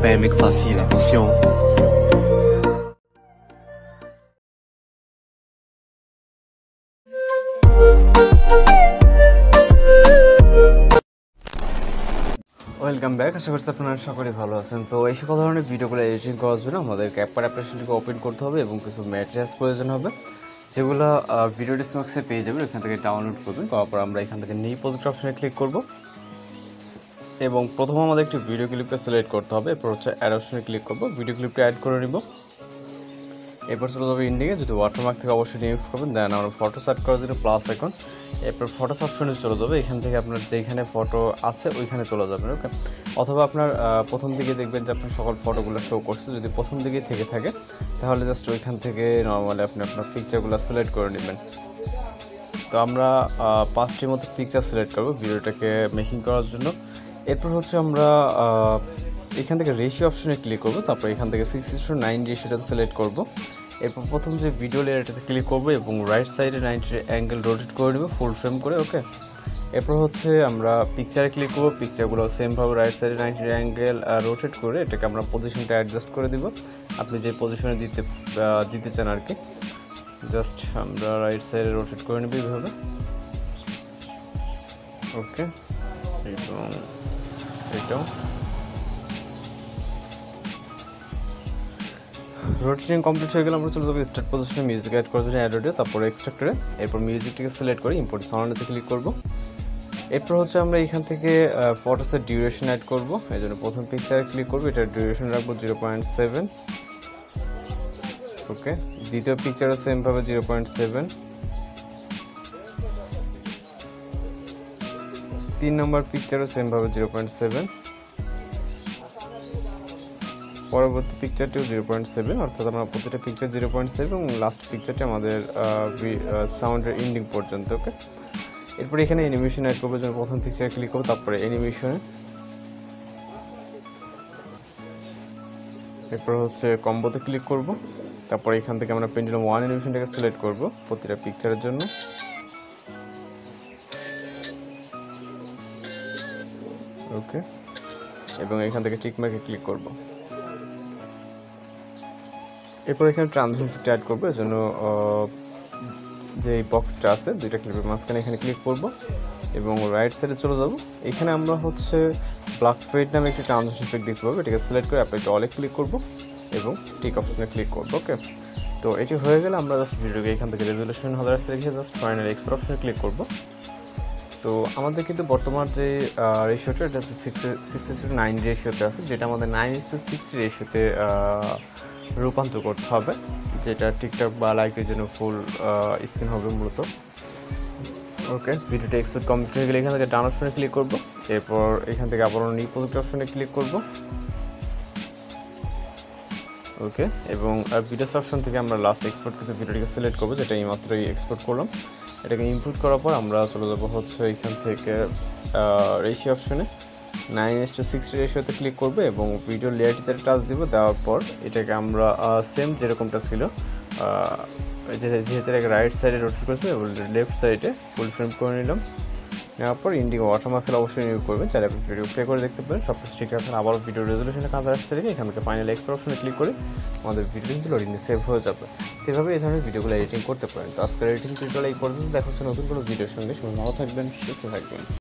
pas un mec facile, attention. Welcome back. আশা করছি আপনারা সকলেই ভালো আছেন। তো এই সকল ধরনের ভিডিওগুলো এডিটিং করার জন্য আমাদের ক্যাপকাট অ্যাপ্লিকেশনটিকে ওপেন করতে হবে এবং কিছু ম্যাটেরিয়ালস প্রয়োজন হবে, যেগুলো ভিডিও ডিসক্রিপশনে পেয়ে যাবেন। এখান থেকে ডাউনলোড করবেন। করার পর আমরা এখান থেকে নিউ প্রজেক্ট অপশনে ক্লিক করব এবং প্রথমে আমাদের একটি ভিডিও ক্লিপকে সিলেক্ট করতে হবে। এরপর হচ্ছে অ্যাড অপশনে ক্লিক করব, ভিডিও ক্লিপটা অ্যাড করে নিব। এরপর চলে যাবে ইন্ডিংয়ে, যদি ওয়াটারমার্ক থেকে অবশ্যই ইউজ করবেন। দেন আমরা ফটো সেট করার জন্য প্লাস আইকন, এরপর ফটোস অপশনে চলে যাবে। এখান থেকে আপনার যেখানে ফটো আছে ওইখানে চলে যাবেন, ওকে। অথবা আপনার প্রথম দিকে দেখবেন যে আপনার সকল ফটোগুলো শো করছে, যদি প্রথম দিকে থেকে থাকে তাহলে জাস্ট ওইখান থেকে নর্মালি আপনি আপনার পিকচারগুলো সিলেক্ট করে নেবেন। তো আমরা 5টির মতো পিকচার সিলেক্ট করবো ভিডিওটাকে মেকিং করার জন্য। এরপর হচ্ছে আমরা এখান থেকে রেশিও অপশনে ক্লিক করব, তারপর এখান থেকে 6:9 রেশিওটাতে সিলেক্ট করব। এরপর প্রথম যে ভিডিও লেয়ারটাতে ক্লিক করব এবং রাইট সাইডে 90 অ্যাঙ্গেল রোটেট করে নেব ফুল ফ্রেম করে, ওকে। এরপর হচ্ছে আমরা পিকচারে ক্লিক করব, পিকচারগুলো সেমভাবে রাইট সাইডে 90 অ্যাঙ্গেল রোটেট করে এটাকে আমরা পজিশনটা অ্যাডজাস্ট করে দিব, আপনি যে পজিশনে দিতে চান আর কি। জাস্ট আমরা রাইট সাইডে রোটেট করে নেব এইভাবে, ওকে। এবং এটাও রোটেটিং কমপ্লিট হয়ে গেলে আমরা চলে যাবো স্টার্ট পজিশনে মিউজিক অ্যাড করার জন্য অ্যাড অডিও, তারপরে এক্সট্রাক্টরে। এরপর মিউজিকটিকে সিলেক্ট করে ইম্পোর্ট সাউন্ডে ক্লিক করব। এরপর হচ্ছে আমরা এখান থেকে ফটোসের ডিউরেশন অ্যাড করব। এই জন্য প্রথম পিকচারে ক্লিক করব, এটার ডিউরেশন রাখবো 0.7, ওকে। দ্বিতীয় পিকচারও সেমভাবে 0.7, 3 নম্বর পিকচারও সেমভাবে 0.7, পরবর্তী পিকচারটিও 0.7, অর্থাৎ আমরা প্রতিটা পিকচার 0.7 এবং লাস্ট পিকচারটি আমাদের সাউন্ডের এন্ডিং পর্যন্ত, ওকে। এরপর এখানে অ্যানিমেশন অ্যাড করবো, জন্য প্রথম পিকচারে ক্লিক করবো, তারপরে অ্যানিমেশনে। এরপর হচ্ছে কম্বোতে ক্লিক করব, তারপর এখান থেকে আমরা পেন্ডুলাম 1 অ্যানিমেশনটাকে সিলেক্ট করব প্রতিটা পিকচারের জন্য, ওকে। এবং এখান থেকে টিকমার্কে ক্লিক করব। এরপর এখানে ট্রানজিশন অ্যাড করবো, এর জন্য যে বক্সটা আছে দুইটা ক্লিপের মাঝখানে এখানে ক্লিক করব এবং রাইট সাইডে চলে যাব। এখানে আমরা হচ্ছে ব্ল্যাক ফেড নামে একটি ট্রানজিশন ইফেক্ট দেখতে পাবো, এটাকে সিলেক্ট করে অ্যাপ্লাই টু অলে ক্লিক করব এবং টিক অপশনে ক্লিক করব, ওকে। তো এটি হয়ে গেলে আমরা জাস্ট ভিডিওকে এখান থেকে রেজুলেশন 1000 রেখে জাস্ট ফাইনাল এক্সপোর্ট অপশনে ক্লিক করব। তো আমাদের কিন্তু বর্তমান যে রেশিওটা এটা হচ্ছে 6:9 রেশিওতে আছে, যেটা আমাদের 9:60 রেশিওতে রূপান্তর করতে হবে, যেটা টিকটক বা লাইকের জন্য ফুল স্ক্রিন হবে মূলত, ওকে। ভিডিওটা এক্সপোর্ট কমপ্লিট হয়ে গেলে এখান থেকে ডান অপশনে ক্লিক করব। এরপর এখান থেকে আবার নিউ প্রজেক্ট অপশনে ক্লিক করব, ওকে। এবং ভিডিওস অপশন থেকে আমরা লাস্ট এক্সপোর্ট করতে ভিডিওটিকে সিলেক্ট করবো, যেটা এইমাত্রই এক্সপোর্ট করলাম। এটাকে ইনপুট করার পর আমরা চলে যাবো হচ্ছে এখান থেকে রেশিও অপশনে 9:60 রেশিওতে ক্লিক করবো এবং ভিডিও লেয়ারটিতে টাচ দিব। দেওয়ার পর এটাকে আমরা সেম যেরকমটা ছিল যেহেতু এটাকে রাইট সাইডে রোটেট করেছিল এবং লেফট সাইডে ফুল ফ্রেম করে নিলাম। নেওয়ার পর ইন্ডিগো ওয়াটারমার্ক অবশ্যই ইউজ করবেন, চাইলে আপনি ভিডিও প্লে করে দেখতে পারেন। সব কিছু ঠিক আছে, আবার ভিডিও রেজলিউশনে কাজ আসতে রেখে এখান থেকে ফাইনাল এক্সপোর্ট অপশনে ক্লিক করে আমাদের ভিডিও কিন্তু লোডিংয়ে সেভ হয়ে যাবে। এভাবে এই ধরনের ভিডিওগুলো এডিটিং করতে পারেন। তো আজকের এডিটিং টিউটোরিয়াল এই পর্যন্ত। দেখা হচ্ছে নতুন কোনো ভিডিওর সঙ্গে। সবাই ভালো থাকবেন, সুস্থ থাকবেন।